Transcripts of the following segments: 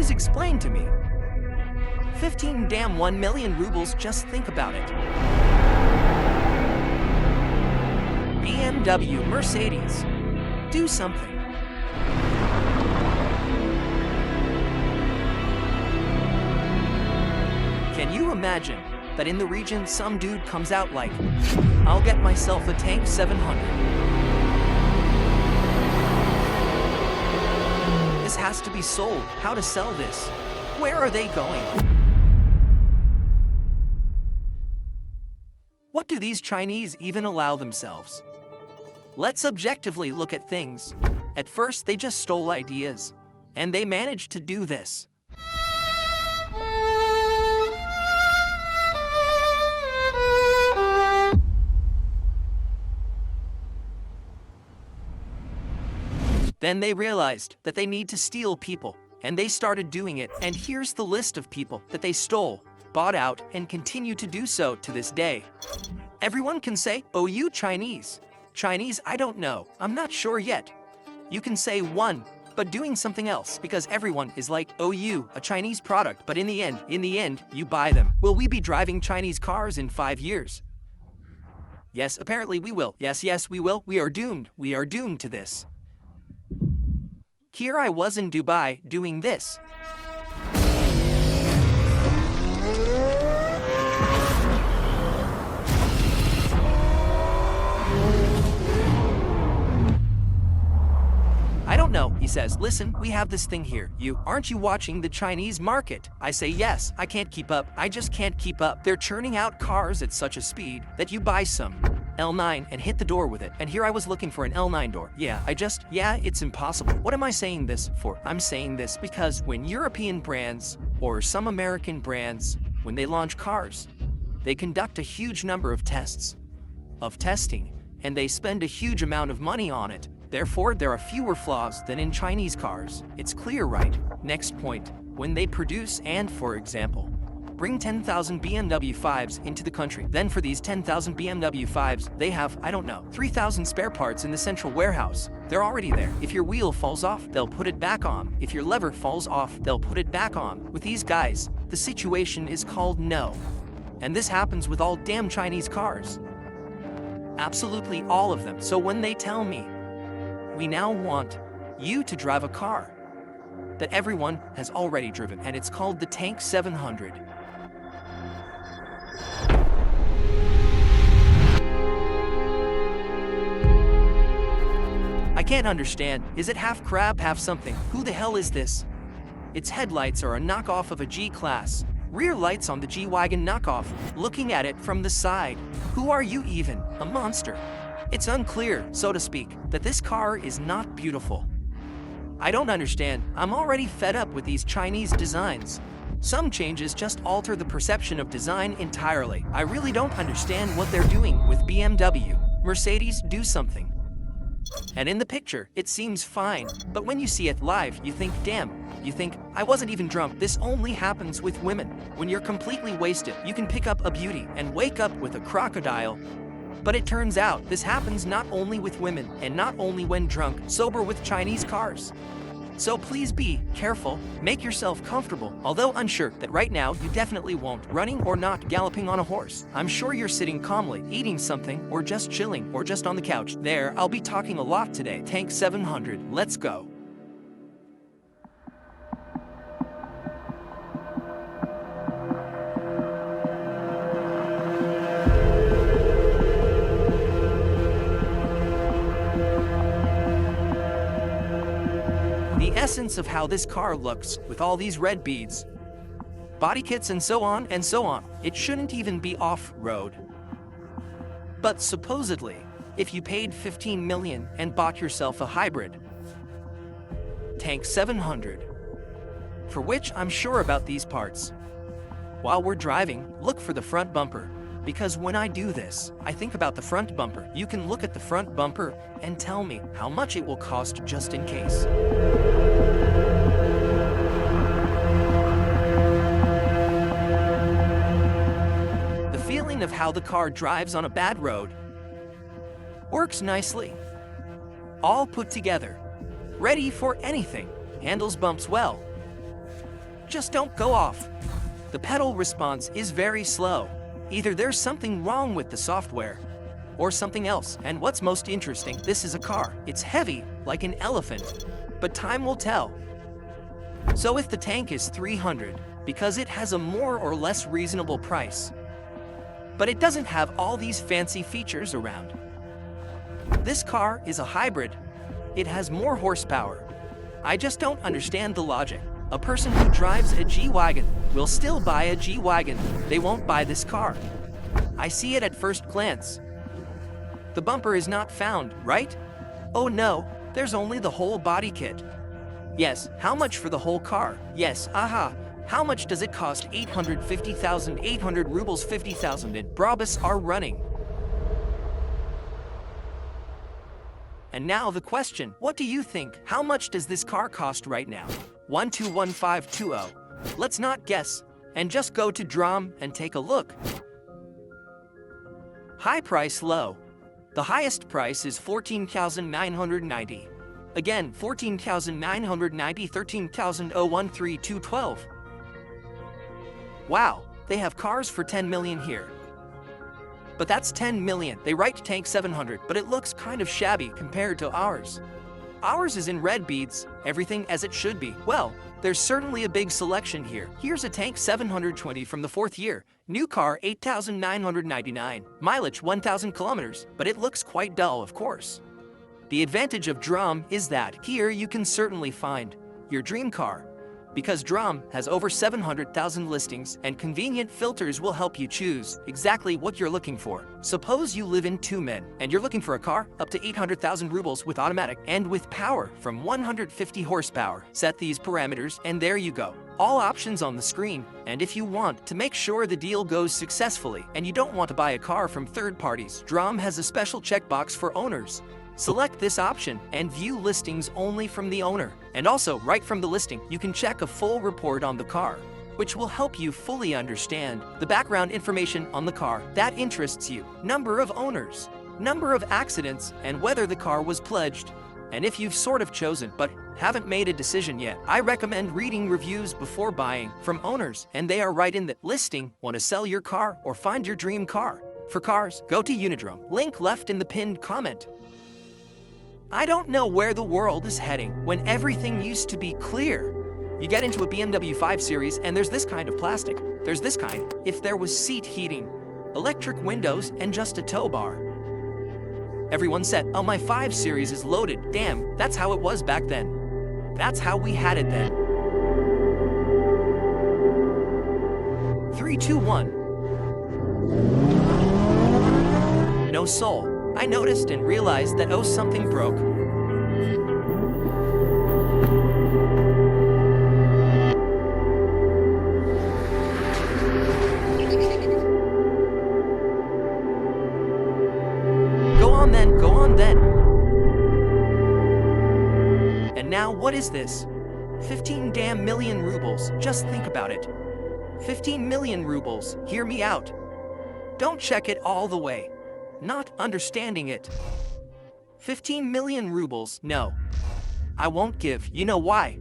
Please explain to me. 15 damn 1 million rubles, just think about it. BMW, Mercedes, do something. Can you imagine that in the region some dude comes out like, I'll get myself a tank 700. This has to be sold. How to sell this? Where are they going? What do these Chinese even allow themselves? Let's objectively look at things. At first, they just stole ideas, and they managed to do this. Then they realized that they need to steal people, and they started doing it. And here's the list of people that they stole, bought out, and continue to do so to this day. Everyone can say, oh, you Chinese. Chinese, I don't know. I'm not sure yet. You can say one, but doing something else, because everyone is like, oh, you, a Chinese product, but in the end, you buy them. Will we be driving Chinese cars in 5 years? Yes, apparently we will. Yes, we will. We are doomed. We are doomed to this. Here I was in Dubai doing this. I don't know, he says. Listen, we have this thing here. Aren't you watching the Chinese market? I say yes, I can't keep up. I just can't keep up. They're churning out cars at such a speed that you buy some L9 and hit the door with it. And here I was looking for an L9 door. Yeah, it's impossible. What am I saying this for? I'm saying this because when European brands or some American brands, when they launch cars, they conduct a huge number of testing, and they spend a huge amount of money on it. Therefore, there are fewer flaws than in Chinese cars. It's clear, right? Next point, when they produce and, for example, bring 10,000 BMW 5s into the country. Then for these 10,000 BMW 5s, they have, 3,000 spare parts in the central warehouse. They're already there. If your wheel falls off, they'll put it back on. If your lever falls off, they'll put it back on. With these guys, the situation is called no. And this happens with all damn Chinese cars. Absolutely all of them. So when they tell me, we now want you to drive a car that everyone has already driven, and it's called the Tank 700. I can't understand. Is it half crab, half something? Who the hell is this? Its headlights are a knockoff of a G-Class. Rear lights on the G-Wagon knockoff. Looking at it from the side. Who are you even? A monster. It's unclear, so to speak, that this car is not beautiful. I don't understand. I'm already fed up with these Chinese designs. Some changes just alter the perception of design entirely. I really don't understand what they're doing with BMW. Mercedes, do something. And in the picture, it seems fine. But when you see it live, you think, damn. You think, I wasn't even drunk. This only happens with women. When you're completely wasted, you can pick up a beauty and wake up with a crocodile. But it turns out this happens not only with women and not only when drunk, sober with Chinese cars. So please be careful, make yourself comfortable. Although unsure that right now you definitely won't, running or not galloping on a horse. I'm sure you're sitting calmly, eating something, or just chilling, or just on the couch. There, I'll be talking a lot today. Tank 700, let's go. The essence of how this car looks, with all these red beads, body kits and so on, it shouldn't even be off-road. But supposedly, if you paid 15 million and bought yourself a hybrid Tank 700, for which I'm sure about these parts, while we're driving, look for the front bumper. Because when I do this, I think about the front bumper. You can look at the front bumper and tell me how much it will cost just in case. The feeling of how the car drives on a bad road works nicely. All put together, ready for anything, handles bumps well. just don't go off. The pedal response is very slow. Either there's something wrong with the software, or something else. And what's most interesting, this is a car. It's heavy, like an elephant. But time will tell. So if the tank is 300, because it has a more or less reasonable price, but it doesn't have all these fancy features around. This car is a hybrid. It has more horsepower. I just don't understand the logic. A person who drives a G-Wagon will still buy a G-Wagon. They won't buy this car. I see it at first glance. The bumper is not found, right? Oh no, there's only the whole body kit. Yes, how much for the whole car? Yes, aha. How much does it cost? 850,000, 800 rubles, 50,000, and Brabus are running. And now the question, what do you think? How much does this car cost right now? 121520. Let's not guess, and just go to DROM and take a look. High price, low. The highest price is 14,990. Again, 14,990, 13,013212. Wow, they have cars for 10 million here. But that's 10 million. They write tank 700, but it looks kind of shabby compared to ours. Ours is in red beads, everything as it should be. Well, there's certainly a big selection here. Here's a tank 720 from the 4th year. New car 8,999. Mileage 1,000 kilometers, but it looks quite dull, of course. The advantage of DROM is that here you can certainly find your dream car, because DROM has over 700,000 listings, and convenient filters will help you choose exactly what you're looking for. Suppose you live in Tumen, and you're looking for a car up to 800,000 rubles with automatic and with power from 150 horsepower. Set these parameters, and there you go. All options on the screen, and if you want to make sure the deal goes successfully, and you don't want to buy a car from third parties, DROM has a special checkbox for owners. Select this option and view listings only from the owner. And also, right from the listing, you can check a full report on the car, which will help you fully understand the background information on the car that interests you. Number of owners, number of accidents, and whether the car was pledged. And if you've sort of chosen but haven't made a decision yet, I recommend reading reviews before buying from owners, and they are right in the listing. Want to sell your car or find your dream car? For cars, go to Unidrome, link left in the pinned comment. I don't know where the world is heading when everything used to be clear. You get into a BMW 5 Series and there's this kind of plastic. There's this kind. If there was seat heating, electric windows, and just a tow bar. Everyone said, oh, my 5 Series is loaded. Damn, that's how it was back then. That's how we had it then. 3, 2, 1. No soul. I noticed and realized that something broke. Go on then. And now what is this? 15 damn million rubles, just think about it. 15 million rubles, hear me out. Don't check it all the way. Not understanding it. 15 million rubles, no. I won't give. You know why?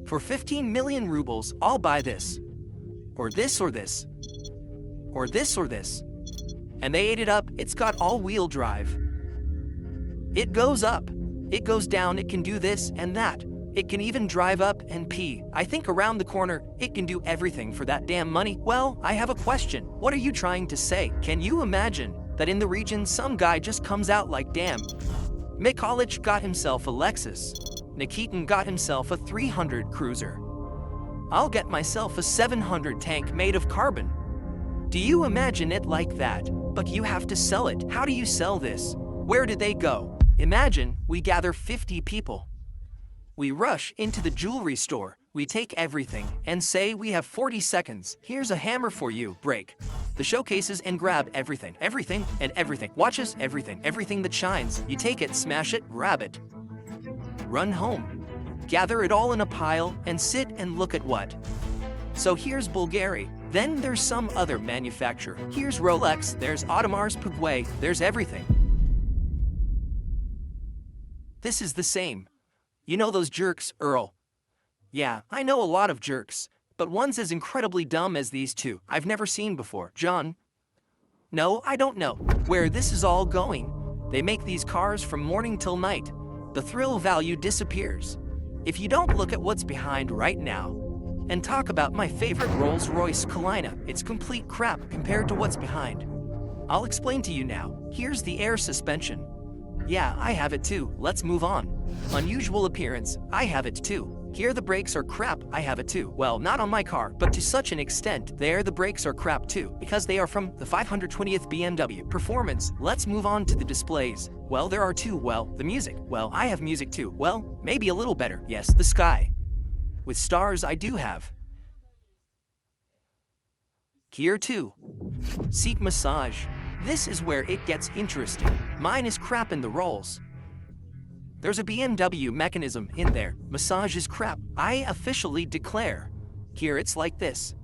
For 15 million rubles, I'll buy this. Or this or this. Or this or this. And they ate it up. It's got all-wheel drive. It goes up. It goes down. It can do this and that. It can even drive up and pee. I think around the corner, it can do everything for that damn money. Well, I have a question. What are you trying to say? Can you imagine that in the region some guy just comes out like, damn, Mikolich got himself a Lexus, Nikitin got himself a 300 cruiser, I'll get myself a 700 tank made of carbon. Do you imagine it like that? But you have to sell it. How do you sell this? Where did they go? Imagine we gather 50 people. We rush into the jewelry store. We take everything and say we have 40 seconds. Here's a hammer for you. Break the showcases and grab everything. Everything and everything. Watches, everything. Everything that shines. You take it, smash it, grab it. Run home. Gather it all in a pile and sit and look at what. So here's Bulgari. Then there's some other manufacturer. Here's Rolex. There's Audemars Piguet. There's everything. This is the same. You know those jerks, Earl? Yeah, I know a lot of jerks, but one's as incredibly dumb as these two I've never seen before. John? No, I don't know where this is all going. They make these cars from morning till night. The thrill value disappears if you don't look at what's behind right now. And talk about my favorite Rolls-Royce Kalina. It's complete crap compared to what's behind. I'll explain to you now. Here's the air suspension. Yeah, I have it too. Let's move on. Unusual appearance. I have it too. Here the brakes are crap. I have it too. Well, not on my car, but to such an extent, there the brakes are crap too, because they are from the 520th BMW. Performance. Let's move on to the displays. Well, there are two. Well, the music. Well, I have music too. Well, maybe a little better. Yes, the sky. With stars I do have. Here too. Seat massage. This is where it gets interesting. Mine is crap in the Rolls. There's a BMW mechanism in there. Massage is crap. I officially declare. Here it's like this.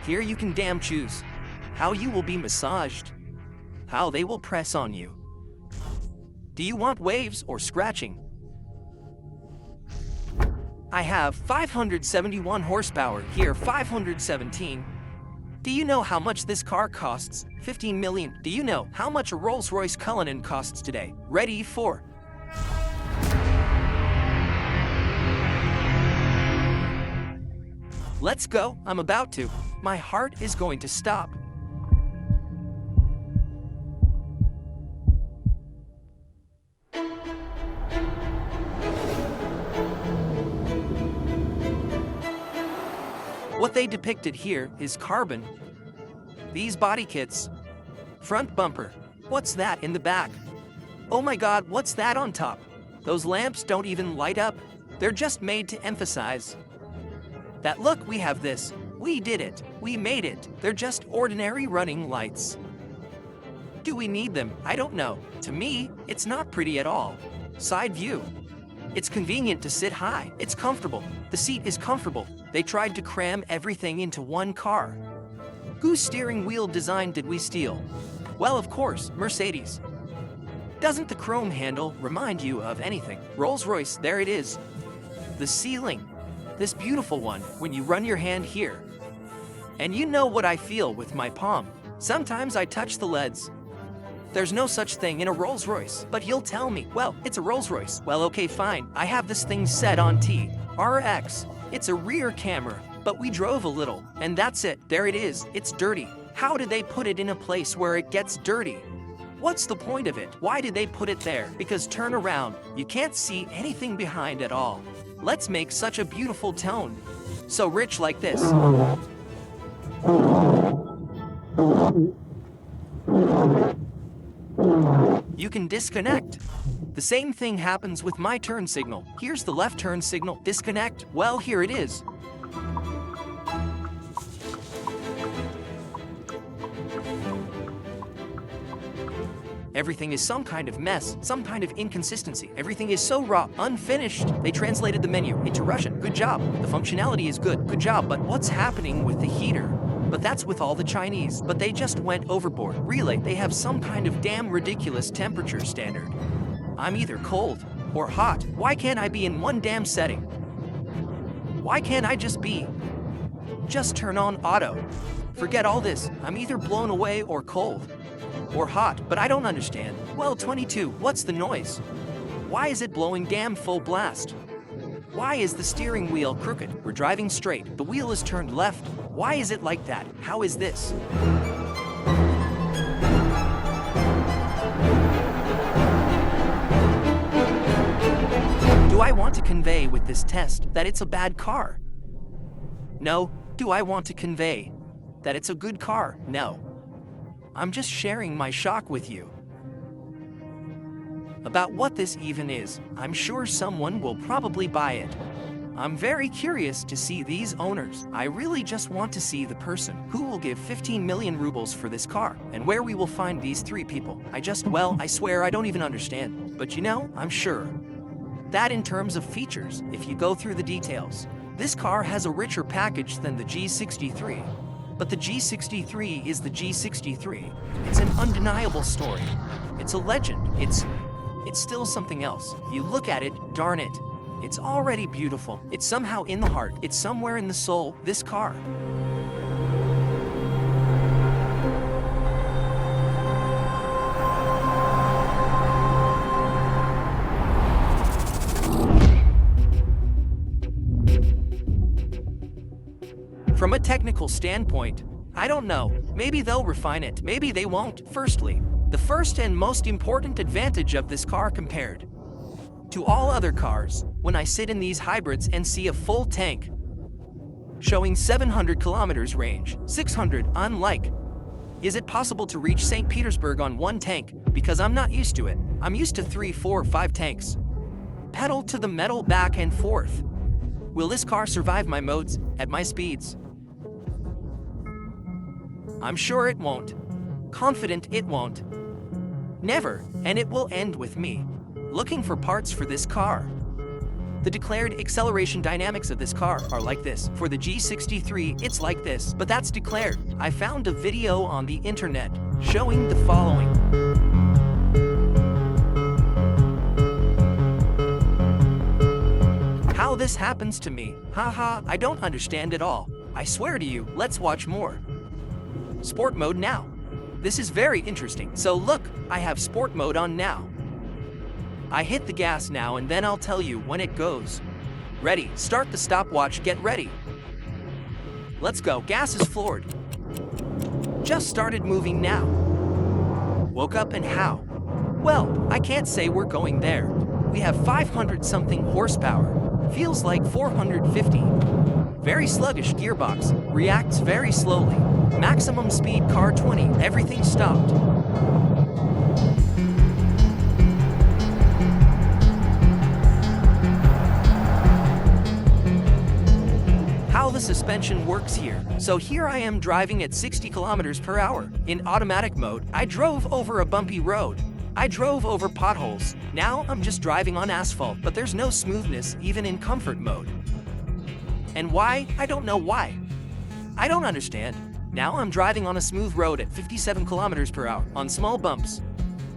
Here you can damn choose how you will be massaged, how they will press on you. Do you want waves or scratching? I have 571 horsepower, here 517. Do you know how much this car costs? 15 million. Do you know how much a Rolls-Royce Cullinan costs today? Ready for... Let's go. I'm about to. My heart is going to stop. What they depicted here is carbon. These body kits. Front bumper. What's that in the back? Oh my God, what's that on top? Those lamps don't even light up. They're just made to emphasize that look, we have this. We did it. We made it. They're just ordinary running lights. Do we need them? I don't know. To me, it's not pretty at all. Side view. It's convenient to sit high. It's comfortable. The seat is comfortable. They tried to cram everything into one car. Whose steering wheel design did we steal? Well, of course, Mercedes. Doesn't the chrome handle remind you of anything? Rolls-Royce, there it is. The ceiling. This beautiful one, when you run your hand here. And you know what I feel with my palm. Sometimes I touch the leads. There's no such thing in a Rolls-Royce, but you'll tell me, well, it's a Rolls-Royce. Well, okay, fine. I have this thing set on TRX. It's a rear camera, but we drove a little, and that's it. There it is. It's dirty. How did they put it in a place where it gets dirty? What's the point of it? Why did they put it there? Because turn around. You can't see anything behind at all. Let's make such a beautiful tone. So rich like this. You can disconnect. The same thing happens with my turn signal. Here's the left turn signal. Disconnect. Well, here it is. Everything is some kind of mess, some kind of inconsistency. Everything is so raw, unfinished. They translated the menu into Russian. Good job. The functionality is good. Good job. But what's happening with the heater? But that's with all the Chinese. But they just went overboard. Really, they have some kind of damn ridiculous temperature standard. I'm either cold or hot. Why can't I be in one damn setting? Why can't I just turn on auto? Forget all this. I'm either blown away or cold. Or hot, but I don't understand. Well, 22, what's the noise? Why is it blowing damn full blast? Why is the steering wheel crooked? We're driving straight. The wheel is turned left. Why is it like that? How is this? Do I want to convey with this test that it's a bad car? No. Do I want to convey that it's a good car? No. I'm just sharing my shock with you about what this even is. I'm sure someone will probably buy it. I'm very curious to see these owners. I really just want to see the person who will give 15 million rubles for this car and where we will find these three people. I swear I don't even understand. But you know, I'm sure that in terms of features, if you go through the details, this car has a richer package than the G63. But the G63 is the G63. It's an undeniable story. It's a legend. It's still something else. You look at it, darn it. It's already beautiful. It's somehow in the heart. It's somewhere in the soul, this car. From a technical standpoint, I don't know. Maybe they'll refine it, maybe they won't. Firstly, the first and most important advantage of this car compared to all other cars, when I sit in these hybrids and see a full tank showing 700 kilometers range, 600, I'm like, is it possible to reach St. Petersburg on one tank? Because I'm not used to it. I'm used to 3, 4, 5 tanks. Pedal to the metal back and forth. Will this car survive my modes at my speeds? I'm sure it won't. Confident it won't. Never, and it will end with me looking for parts for this car. The declared acceleration dynamics of this car are like this. For the G63, it's like this, but that's declared. I found a video on the internet showing the following. How this happens to me? Haha, I don't understand at all. I swear to you, let's watch more. Sport mode now. This is very interesting. So look, I have sport mode on now. I hit the gas now and then I'll tell you when it goes. Ready, start the stopwatch, get ready. Let's go, gas is floored. Just started moving now. Woke up and how? Well, I can't say we're going there. We have 500 something horsepower. Feels like 450. Very sluggish gearbox, reacts very slowly. Maximum speed car 20, everything stopped. How the suspension works here. So here I am driving at 60 kilometers per hour. In automatic mode, I drove over a bumpy road. I drove over potholes. Now I'm just driving on asphalt, but there's no smoothness even in comfort mode. And why? I don't know why. I don't understand. Now I'm driving on a smooth road at 57 kilometers per hour on small bumps.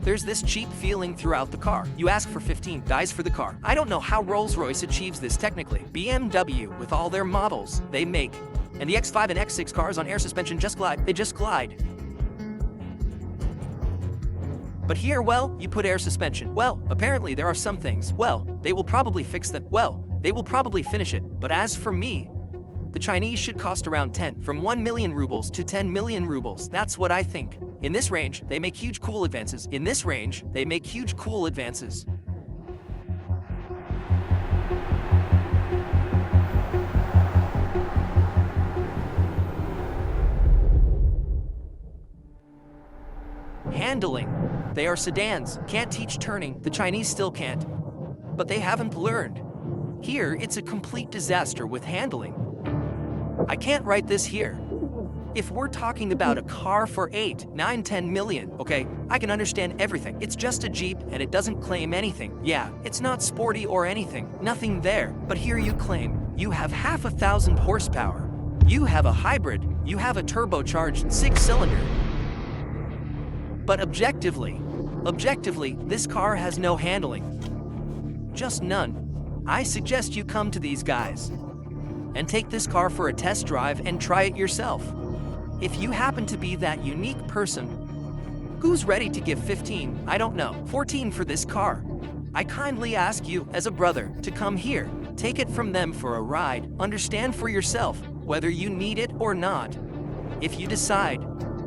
There's this cheap feeling throughout the car. You ask for 15, dies for the car. I don't know how Rolls-Royce achieves this technically. BMW, with all their models they make, and the X5 and X6 cars on air suspension just glide. They just glide. But here, well, you put air suspension. Well, apparently there are some things. Well, they will probably fix them. Well, they will probably finish it. But as for me, the Chinese should cost around 10, from 1 million rubles to 10 million rubles. That's what I think. In this range, they make huge cool advances. In this range, they make huge cool advances. Handling. They are sedans, can't teach turning. The Chinese still can't. But they haven't learned. Here, it's a complete disaster with handling. I can't write this here. If we're talking about a car for 8, 9, 10 million, okay, I can understand everything. It's just a Jeep and it doesn't claim anything. Yeah, it's not sporty or anything, nothing there. But here you claim you have 500,000 horsepower. You have a hybrid, you have a turbocharged 6-cylinder. But objectively, this car has no handling. Just none. I suggest you come to these guys and take this car for a test drive and try it yourself. If you happen to be that unique person who's ready to give 15, I don't know, 14 for this car, I kindly ask you as a brother to come here, take it from them for a ride, understand for yourself whether you need it or not. If you decide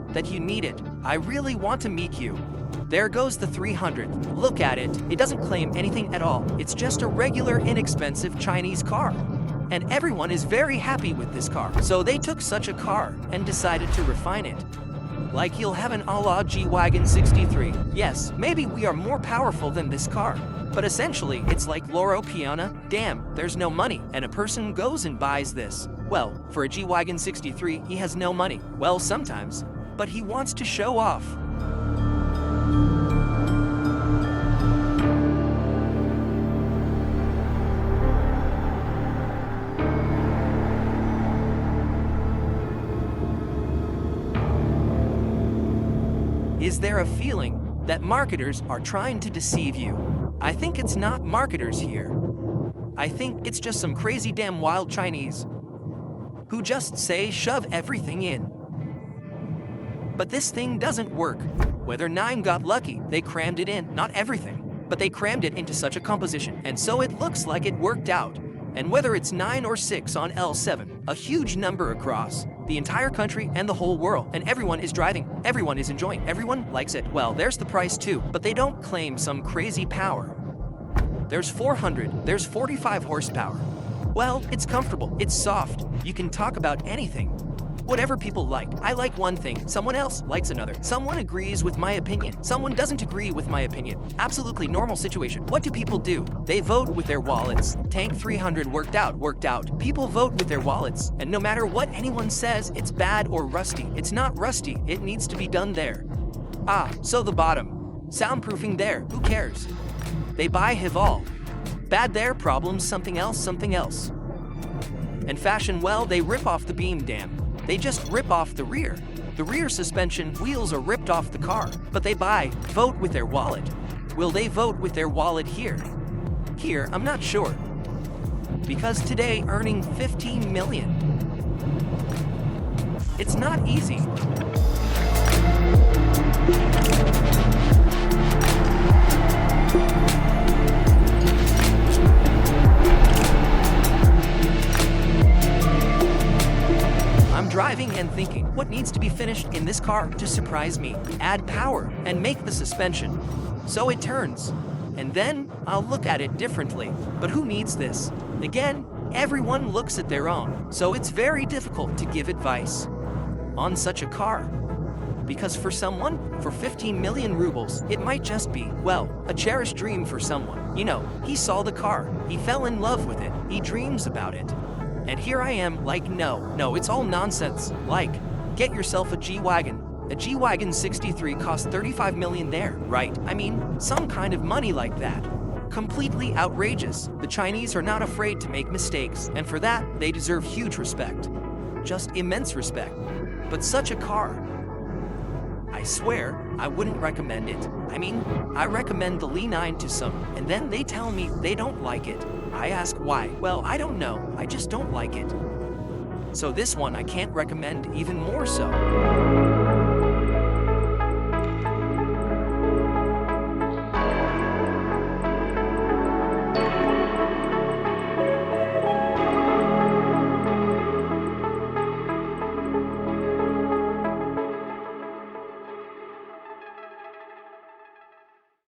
that you need it, I really want to meet you. There goes the 300. Look at it. It doesn't claim anything at all. It's just a regular, inexpensive Chinese car. And everyone is very happy with this car. So they took such a car and decided to refine it. Like you'll have an a la G-Wagon 63. Yes, maybe we are more powerful than this car. But essentially, it's like Loro Piana. Damn, there's no money. And a person goes and buys this. Well, for a G-Wagon 63, he has no money. Well, sometimes. But he wants to show off. Is there a feeling that marketers are trying to deceive you? I think it's not marketers here. I think it's just some crazy damn wild Chinese who just say shove everything in. But this thing doesn't work. Whether 9 got lucky, they crammed it in, not everything, but they crammed it into such a composition, and so it looks like it worked out. And whether it's 9 or 6 on L7, a huge number across the entire country and the whole world, and everyone is driving, everyone is enjoying, everyone likes it. Well, there's the price too, but they don't claim some crazy power. There's 400, there's 45 horsepower. Well, it's comfortable, it's soft, you can talk about anything. Whatever people like. I like one thing, someone else likes another. Someone agrees with my opinion, someone doesn't agree with my opinion. Absolutely normal situation. What do people do? They vote with their wallets. Tank 300 worked out. People vote with their wallets, and no matter what anyone says, it's bad or rusty. It's not rusty, it needs to be done there. So the bottom. Soundproofing there, who cares? They buy Hival. Bad there, problems, something else. And fashion, well, they rip off the beam, damn. They just rip off the rear. The rear suspension wheels are ripped off the car, but they vote with their wallet. Will they vote with their wallet here? Here, I'm not sure. Because today, earning 15 million. It's not easy. Driving and thinking, what needs to be finished in this car to surprise me? Add power and make the suspension so it turns. And then I'll look at it differently. But who needs this? Again, everyone looks at their own. So it's very difficult to give advice on such a car. Because for someone, for 15 million rubles, it might just be, well, a cherished dream for someone. You know, he saw the car, he fell in love with it, he dreams about it. And here I am, like, no, it's all nonsense. Like, get yourself a G-Wagon. A G-Wagon 63 costs 35 million there, right? I mean, some kind of money like that. Completely outrageous. The Chinese are not afraid to make mistakes, and for that, they deserve huge respect. Just immense respect. But such a car, I swear, I wouldn't recommend it. I mean, I recommend the Li 9 to some, and then they tell me they don't like it. I ask why. Well, I don't know. I just don't like it. So this one I can't recommend even more so.